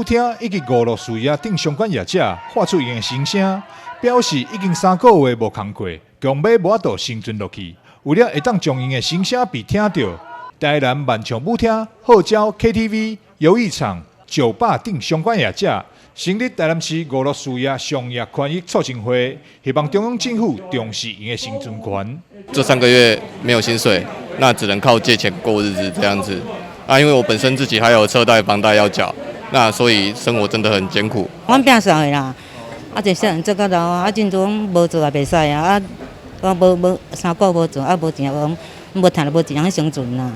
厅以及娱乐事业等相关业者发出因的心声，表示已经3个月无工过，强要无法度生存落去。为了会当将因的心声被听到，台南万象舞厅号召 KTV、游艺场、酒吧等相关业者成立台南市娱乐事业商业权益促进会，希望中央政府重视因的生存权。这3个月没有薪水，那只能靠借钱过日子这样子。因为我本身自己还有车贷、房贷要缴，那所以生活真的很艰苦。阮拼上的啦，一世人做到老，真多无做也袂使啊，我无3个月无做，无钱，无赚无钱，通生存啦。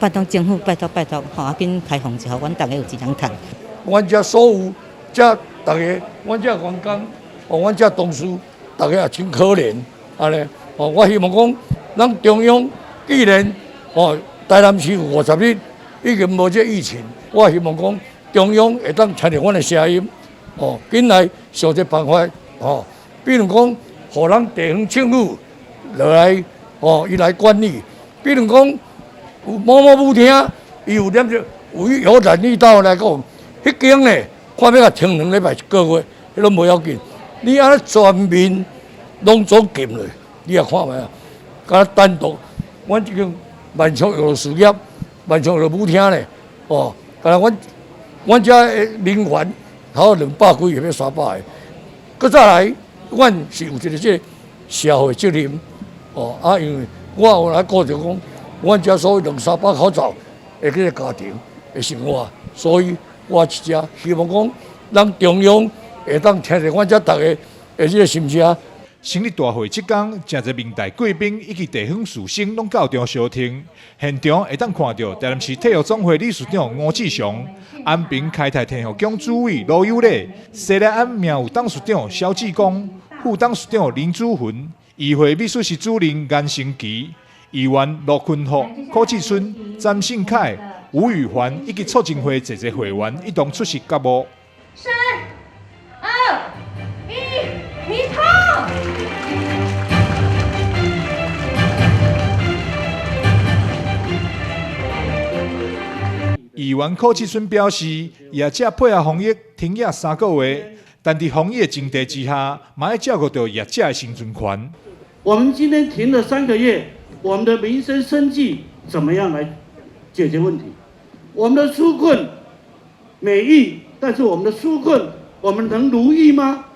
拜托政府，拜托，紧开放一下，阮大家有一人赚。阮遮所有，遮大家，阮遮员工，阮遮同事，大家也真可怜，安尼。我希望讲，咱中央既然台南市有50日已经无这疫情，我希望讲中央会当听到阮的声音，紧来想一个办法，比如讲，互咱地方政府落来，伊来管理，比如讲有某舞厅，伊有点就有难遇到来讲，迄间呢，看要甲停2礼拜1个月，迄拢无要紧。你安尼全面拢总禁落，你也看觅啊，甲单独，阮即个万象娱乐事业、万象娱乐舞厅咧，甲阮遮的人员，头200几个要300个，搁再来，阮是有一个这社会责任，因为我有来顾着讲，阮遮所有200-300口罩的这个家庭的生活，所以我是遮希望讲，咱中央会当听着阮遮大家的这个心声。成立大会即天，真侪明代贵宾以及地方士绅拢到场收听。现场会当看到台南市体育总会理事长吴志祥、安平开泰体育奖主委罗友礼、西来安名誉董事长萧志光、副董事长林祖云、议会秘书室主任颜成奇、议员罗坤福、柯志春、詹信凯、吴宇环以及促进会侪侪会员一同出席节目。3、2、1，你跑！议员柯志春表示，业者配合防疫停业3个月，但在防疫的前提之下，嘛要照顾到业者的生存权。我们今天停了3个月，我们的民生生计怎么样来解决问题？我们的纾困美意，但是我们的纾困，我们能如意吗？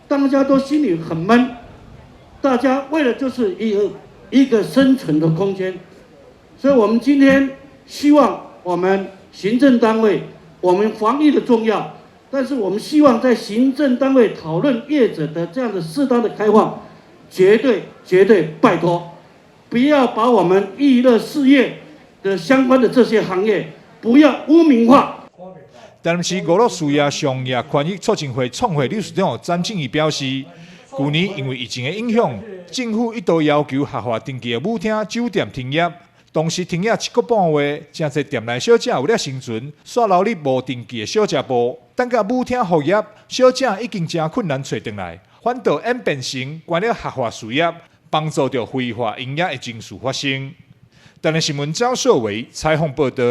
大家都心里很闷，大家为了就是一个生存的空间，所以我们今天希望我们行政单位，我们防疫的重要，但是我们希望在行政单位讨论业者的这样的适当的开放，绝对拜托，不要把我们娱乐事业的相关的这些行业不要污名化。台南市娱乐事业商业权益促进会创会理事长詹正义表示，去年因为疫情的影响，政府一度要求合法登记的舞厅、酒店停业。当时停业1个半月，真侪店内小姐为了生存，煞留入无登记的小食部。等到舞厅复业，小姐已经真困难找回来，反倒演变成关了合法事业，帮助着非法营业的情事发生。台南新闻赵硕维采访报道。